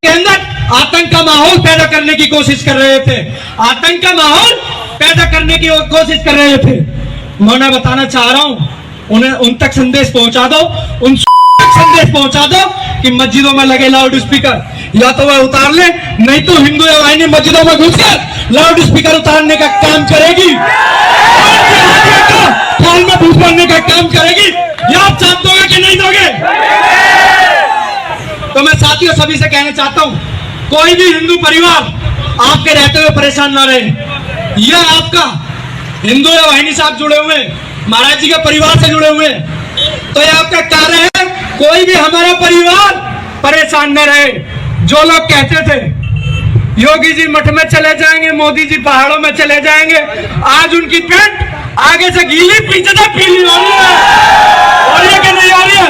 के अंदर आतंक का माहौल पैदा करने की कोशिश कर रहे थे, आतंक का माहौल पैदा करने की कोशिश कर रहे थे। मैं बताना चाह रहा हूं, उन्हें उन तक संदेश पहुंचा दो, उन तक संदेश पहुंचा दो कि मस्जिदों में लगे लाउड स्पीकर या तो वह उतार ले, नहीं तो हिंदू वाहिनी मस्जिदों में घुसकर लाउड स्पीकर उतारने का काम करेगी, थाल में भूस भरने का काम करेगी। ये आप साथ दोगे कि नहीं दोगे? तो मैं साथियों सभी से कहना चाहता हूं, कोई भी हिंदू परिवार आपके रहते हुए परेशान ना रहे। यह आपका हिंदू या वाहिनी साहब जुड़े हुए, महाराज जी के परिवार से जुड़े हुए, तो यह आपका कार्य है, कोई भी हमारा परिवार परेशान न रहे। जो लोग कहते थे योगी जी मठ में चले जाएंगे, मोदी जी पहाड़ों में चले जाएंगे, आज उनकी पेट आगे से गीली पीछे से पीली हो रही है कि नहीं हो रही है?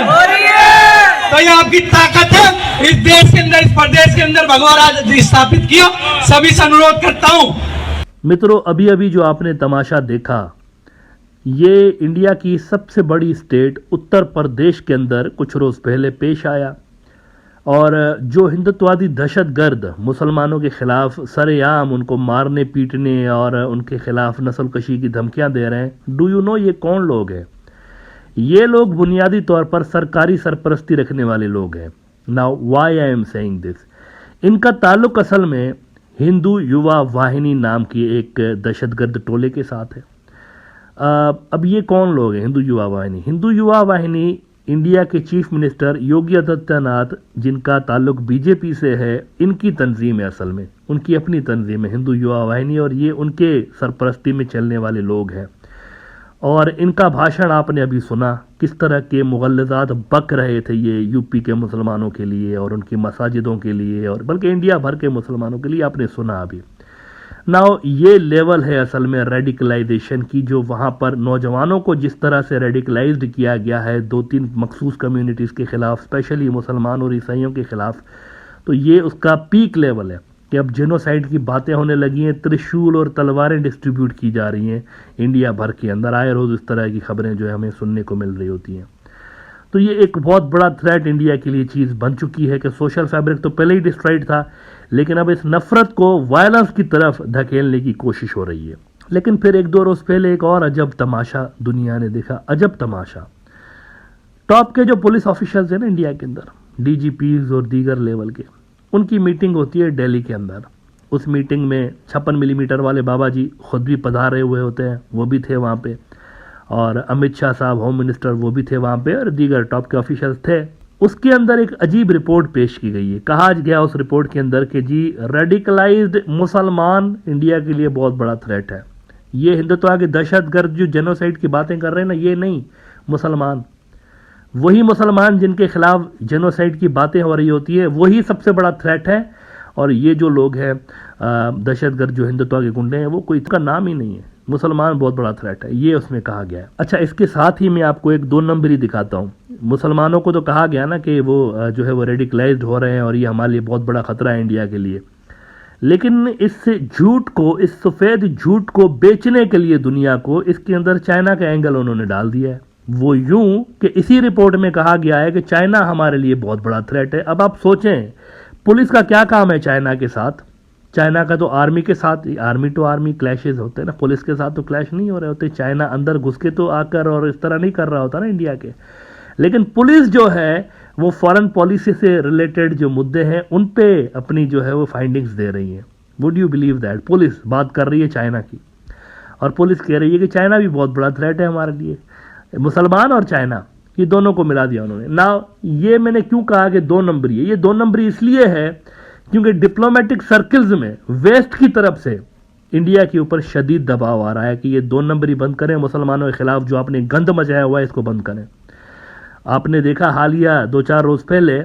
तो ये आपकी ताकत है इस देश के अंदर, इस प्रदेश के अंदर भगवान राज स्थापित किया। सभी से अनुरोध करता हूँ। मित्रों, अभी अभी जो आपने तमाशा देखा, ये इंडिया की सबसे बड़ी स्टेट उत्तर प्रदेश के अंदर कुछ रोज़ पहले पेश आया, और जो हिंदुत्ववादी दहशतगर्द मुसलमानों के खिलाफ सरेआम उनको मारने पीटने और उनके खिलाफ नस्लकशी की धमकियां दे रहे हैं, डू यू नो ये कौन लोग हैं? ये लोग बुनियादी तौर पर सरकारी सरपरस्ती रखने वाले लोग हैं। Now why I am saying this, इनका ताल्लुक असल में हिंदू युवा वाहिनी नाम की एक दहशतगर्द टोले के साथ है। अब ये कौन लोग हैं हिंदू युवा वाहिनी? हिंदू युवा वाहिनी इंडिया के चीफ मिनिस्टर योगी आदित्यनाथ, जिनका ताल्लुक बीजेपी से है, इनकी तंजीम है। असल में उनकी अपनी तंजीम है हिंदू युवा वाहिनी, और ये उनके सरपरस्ती में चलने वाले लोग हैं। और इनका भाषण आपने अभी सुना, किस तरह के मुगल्लज़ात बक रहे थे ये यूपी के मुसलमानों के लिए और उनकी मसाजिदों के लिए, और बल्कि इंडिया भर के मुसलमानों के लिए आपने सुना अभी। नाउ ये लेवल है असल में रेडिकलाइजेशन की, जो वहाँ पर नौजवानों को जिस तरह से रेडिकलाइज्ड किया गया है 2-3 मखसूस कम्युनिटीज़ के ख़िलाफ़, स्पेशली मुसलमान और ईसाइयों के ख़िलाफ़, तो ये उसका पीक लेवल है कि अब जेनोसाइड की बातें होने लगी हैं, त्रिशूल और तलवारें डिस्ट्रीब्यूट की जा रही हैं इंडिया भर के अंदर। आए रोज़ इस तरह की खबरें जो है हमें सुनने को मिल रही होती हैं। तो ये एक बहुत बड़ा थ्रेट इंडिया के लिए चीज़ बन चुकी है कि सोशल फैब्रिक तो पहले ही डिस्ट्रॉयड था, लेकिन अब इस नफ़रत को वायलेंस की तरफ धकेलने की कोशिश हो रही है। लेकिन फिर 1-2 रोज़ पहले एक और अजब तमाशा दुनिया ने देखा, अजब तमाशा। टॉप के जो पुलिस ऑफिशियल्स हैं ना इंडिया के अंदर, डीजीपीज और दीगर लेवल के, उनकी मीटिंग होती है दिल्ली के अंदर। उस मीटिंग में 56 मिलीमीटर वाले बाबा जी खुद भी पधारे हुए होते हैं, वो भी थे वहाँ पे, और अमित शाह साहब होम मिनिस्टर वो भी थे वहाँ पे, और दीगर टॉप के ऑफिशियल्स थे। उसके अंदर एक अजीब रिपोर्ट पेश की गई है। कहा गया उस रिपोर्ट के अंदर कि जी रेडिकलाइज्ड मुसलमान इंडिया के लिए बहुत बड़ा थ्रेट है। ये हिंदुत्व के दहशतगर्द जो जेनोसाइड की बातें कर रहे हैं ना, ये नहीं, मुसलमान, वही मुसलमान जिनके खिलाफ जेनोसाइड की बातें हो रही होती है, वही सबसे बड़ा थ्रेट है। और ये जो लोग हैं दहशतगर्द जो हिंदुत्व के गुंडे हैं, वो कोई इसका नाम ही नहीं है। मुसलमान बहुत बड़ा थ्रेट है, ये उसमें कहा गया है। अच्छा, इसके साथ ही मैं आपको एक 2 नंबरी दिखाता हूँ। मुसलमानों को तो कहा गया ना कि वो जो है वो रेडिकलाइज्ड हो रहे हैं और ये हमारे लिए बहुत बड़ा खतरा है इंडिया के लिए, लेकिन इस झूठ को, इस सफ़ेद झूठ को बेचने के लिए दुनिया को, इसके अंदर चाइना का एंगल उन्होंने डाल दिया है। वो यूं कि इसी रिपोर्ट में कहा गया है कि चाइना हमारे लिए बहुत बड़ा थ्रेट है। अब आप सोचें, पुलिस का क्या काम है चाइना के साथ? चाइना का तो आर्मी के साथ, आर्मी टू आर्मी क्लैशेज होते हैं ना, पुलिस के साथ तो क्लैश नहीं हो रहे होते। चाइना अंदर घुस के तो आकर और इस तरह नहीं कर रहा होता ना इंडिया के, लेकिन पुलिस जो है वो फॉरेन पॉलिसी से रिलेटेड जो मुद्दे हैं उन पे अपनी जो है वो फाइंडिंग्स दे रही है। Would you believe that? Police बात कर रही है चाइना की, और पुलिस कह रही है कि चाइना भी बहुत बड़ा थ्रेट है हमारे लिए। मुसलमान और चाइना, ये दोनों को मिला दिया उन्होंने। ना ये मैंने क्यों कहा कि 2 नंबरी है? ये 2 नंबरी इसलिए है क्योंकि डिप्लोमेटिक सर्कल्स में वेस्ट की तरफ से इंडिया के ऊपर शदीद दबाव आ रहा है कि ये 2 नंबरी बंद करें, मुसलमानों के खिलाफ जो आपने गंद मचाया हुआ है इसको बंद करें। आपने देखा हालिया 2-4 रोज़ पहले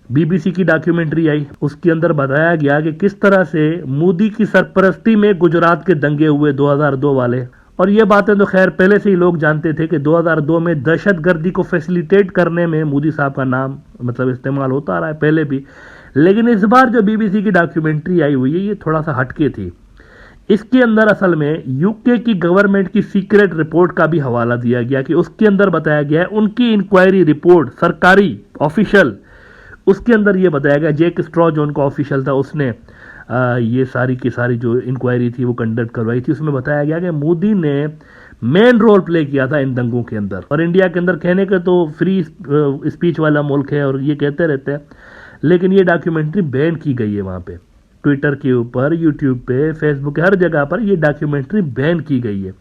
बीबीसी की डॉक्यूमेंट्री आई, उसके अंदर बताया गया कि किस तरह से मोदी की सरपरस्ती में गुजरात के दंगे हुए 2002 वाले। और ये बातें तो खैर पहले से ही लोग जानते थे कि 2002 में दहशतगर्दी को फैसिलिटेट करने में मोदी साहब का नाम मतलब इस्तेमाल होता आ रहा है पहले भी, लेकिन इस बार जो बीबीसी की डॉक्यूमेंट्री आई हुई है ये थोड़ा सा हटके थी। इसके अंदर असल में यूके की गवर्नमेंट की सीक्रेट रिपोर्ट का भी हवाला दिया गया कि उसके अंदर बताया गया है उनकी इंक्वायरी रिपोर्ट, सरकारी ऑफिशियल, उसके अंदर ये बताया गया, जैक स्ट्रॉ जो उनका ऑफिशियल था उसने ये सारी की सारी जो इंक्वायरी थी वो कंडक्ट करवाई थी। उसमें बताया गया कि मोदी ने मेन रोल प्ले किया था इन दंगों के अंदर। और इंडिया के अंदर कहने का तो फ्री स्पीच वाला मुल्क है और ये कहते रहते हैं, लेकिन ये डॉक्यूमेंट्री बैन की गई है वहाँ पे, ट्विटर के ऊपर, यूट्यूब पे, फेसबुक, हर जगह पर ये डॉक्यूमेंट्री बैन की गई है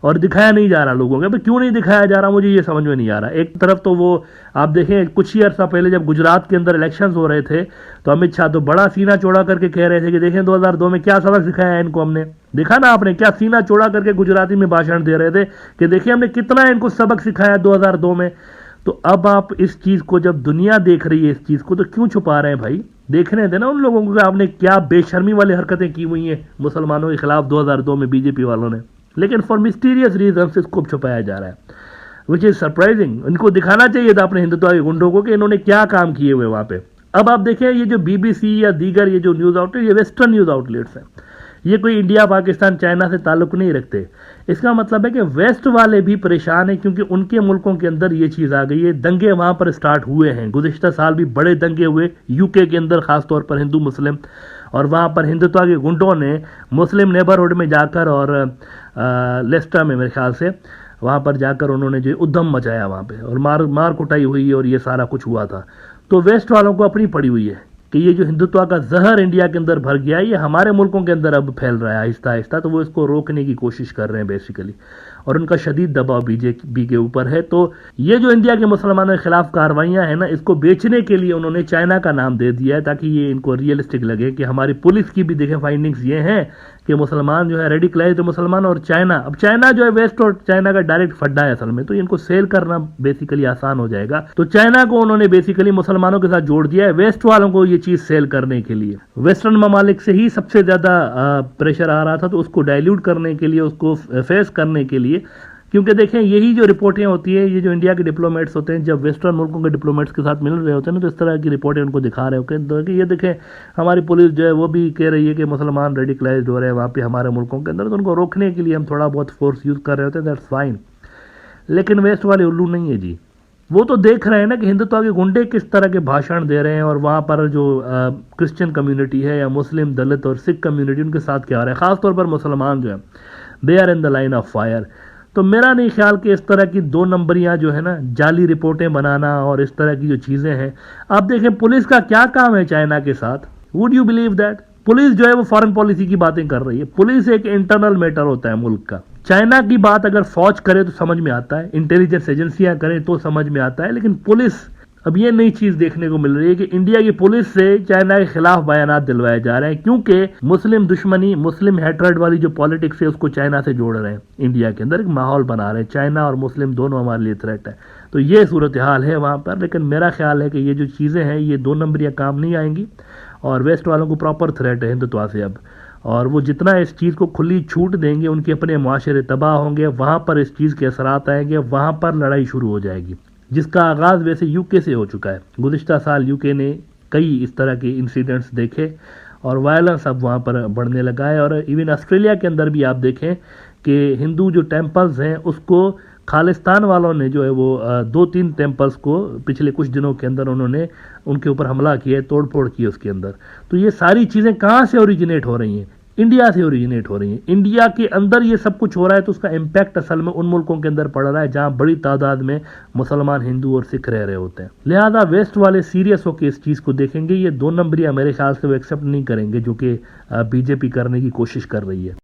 और दिखाया नहीं जा रहा लोगों को। क्यों नहीं दिखाया जा रहा, मुझे ये समझ में नहीं आ रहा। एक तरफ तो वो आप देखें, कुछ ही अर्सा पहले जब गुजरात के अंदर इलेक्शंस हो रहे थे तो अमित शाह तो बड़ा सीना चौड़ा करके कह रहे थे कि देखें 2002 में क्या सबक सिखाया है इनको हमने। देखा ना आपने, क्या सीना चौड़ा करके गुजराती में भाषण दे रहे थे कि देखिए हमने कितना इनको सबक सिखाया 2002 में। तो अब आप इस चीज को, जब दुनिया देख रही है इस चीज को, तो क्यों छुपा रहे हैं भाई? देखने देना उन लोगों को कि आपने क्या बेशर्मी वाली हरकतें की हुई हैं मुसलमानों के खिलाफ 2002 में बीजेपी वालों ने। लेकिन फॉर मिस्टीरियस रीजन इसको छुपाया जा रहा है, विच इज सरप्राइजिंग। इनको दिखाना चाहिए था अपने हिंदुत्व के गुंडों को कि इन्होंने क्या काम किए हुए वहां पे। अब आप देखें, ये जो बीबीसी या दीगर ये जो न्यूज आउटलेट, ये वेस्टर्न न्यूज आउटलेट्स हैं, ये कोई इंडिया, पाकिस्तान, चाइना से ताल्लुक नहीं रखते। इसका मतलब है कि वेस्ट वाले भी परेशान हैं क्योंकि उनके मुल्कों के अंदर ये चीज़ आ गई है। दंगे वहाँ पर स्टार्ट हुए हैं, गुज़िश्ता साल भी बड़े दंगे हुए यूके के अंदर, ख़ासतौर पर हिंदू मुस्लिम, और वहाँ पर हिंदुत्व के गुंडों ने मुस्लिम नेबरहुड में जाकर और लेस्टर में मेरे ख्याल से वहाँ पर जाकर उन्होंने जो उद्यम मचाया वहाँ पे, और मार कुटाई हुई और ये सारा कुछ हुआ था। तो वेस्ट वालों को अपनी पड़ी हुई है कि ये जो हिंदुत्व का जहर इंडिया के अंदर भर गया है, ये हमारे मुल्कों के अंदर अब फैल रहा है आहिस्ता आहिस्ता। तो वो इसको रोकने की कोशिश कर रहे हैं बेसिकली, और उनका शदीद दबाव बीजेपी के ऊपर है। तो ये जो इंडिया के मुसलमानों के खिलाफ कार्रवाइयां हैं ना, इसको बेचने के लिए उन्होंने चाइना का नाम दे दिया है ताकि ये इनको रियलिस्टिक लगे कि हमारी पुलिस की भी देखें फाइंडिंग्स ये हैं कि मुसलमान जो है रेडिकलाइज्ड मुसलमान, और चाइना, अब चाइना जो है वेस्ट और चाइना का डायरेक्ट फड्डा है असल में, तो इनको सेल करना बेसिकली आसान हो जाएगा। तो चाइना को उन्होंने बेसिकली मुसलमानों के साथ जोड़ दिया है, वेस्ट वालों को ये चीज सेल करने के लिए। वेस्टर्न ममालिक से ही सबसे ज्यादा प्रेशर आ रहा था, तो उसको डाइल्यूट करने के लिए, उसको फेस करने के लिए, क्योंकि देखें यही जो रिपोर्टें होती है, ये जो इंडिया के डिप्लोमेट्स होते हैं जब वेस्टर्न मुल्कों के डिप्लोमेट्स के साथ मिल रहे होते हैं ना, तो इस तरह की रिपोर्टें उनको दिखा रहे होते हैं कि ये देखें हमारी पुलिस जो है वो भी कह रही है कि मुसलमान रेडिकलाइज्ड हो रहे हैं वहाँ पे हमारे मुल्कों के अंदर, तो उनको रोकने के लिए हम थोड़ा बहुत फोर्स यूज़ कर रहे होते हैं, दैट्स फाइन। लेकिन वेस्ट वाले उल्लू नहीं है जी, वो तो देख रहे हैं ना कि हिंदुत्व के गुंडे किस तरह के भाषण दे रहे हैं, और वहाँ पर जो क्रिश्चियन कम्युनिटी है या मुस्लिम, दलित और सिख कम्युनिटी, उनके साथ क्या हो रहा है। ख़ासतौर पर मुसलमान जो है they are in the line of fire. तो मेरा नहीं ख्याल कि इस तरह की 2 नंबरियां जो है ना, जाली रिपोर्टें बनाना और इस तरह की जो चीज़ें हैं, आप देखें पुलिस का क्या काम है चाइना के साथ। Would you believe that? Police जो है वो फॉरेन पॉलिसी की बातें कर रही है। पुलिस एक इंटरनल मैटर होता है मुल्क का। चाइना की बात अगर फौज करे तो समझ में आता है, इंटेलिजेंस एजेंसियां करें तो समझ में आता है, लेकिन पुलिस, अब ये नई चीज देखने को मिल रही है कि इंडिया की पुलिस से चाइना के खिलाफ बयानात दिलवाए जा रहे हैं, क्योंकि मुस्लिम दुश्मनी, मुस्लिम हैट्रेड वाली जो पॉलिटिक्स है उसको चाइना से जोड़ रहे हैं। इंडिया के अंदर एक माहौल बना रहे हैं, चाइना और मुस्लिम दोनों हमारे लिए थ्रेट है। तो ये सूरत हाल है वहाँ पर। लेकिन मेरा ख्याल है कि ये जो चीज़ें हैं ये 2 नंबरियाँ काम नहीं आएंगी, और वेस्ट वालों को प्रॉपर थ्रेट है हिंदुत्व से अब, और वो जितना इस चीज़ को खुली छूट देंगे उनके अपने मुआशरे तबाह होंगे, वहाँ पर इस चीज़ के असरात आएंगे, वहाँ पर लड़ाई शुरू हो जाएगी, जिसका आगाज़ वैसे यूके से हो चुका है। गुज़िश्ता साल यूके ने कई इस तरह के इंसिडेंट्स देखे और वायलेंस अब वहाँ पर बढ़ने लगा है। और इवन ऑस्ट्रेलिया के अंदर भी आप देखें कि हिंदू जो टेम्पल्स हैं उसको खालिस्तान वालों ने जो है वो 2-3 टेम्पल्स को पिछले कुछ दिनों के अंदर उन्होंने उनके ऊपर हमला किया, तोड़ फोड़ की उसके अंदर। तो ये सारी चीज़ें कहाँ से ओरिजिनेट हो रही हैं? इंडिया से ओरिजिनेट हो रही हैं। इंडिया के अंदर ये सब कुछ हो रहा है, तो उसका इम्पैक्ट असल में उन मुल्कों के अंदर पड़ रहा है जहाँ बड़ी तादाद में मुसलमान, हिंदू और सिख रह रहे होते हैं। लिहाजा वेस्ट वाले सीरियस होकर इस चीज़ को देखेंगे। ये 2 नंबरियाँ मेरे ख्याल से वो एक्सेप्ट नहीं करेंगे जो कि बीजेपी करने की कोशिश कर रही है।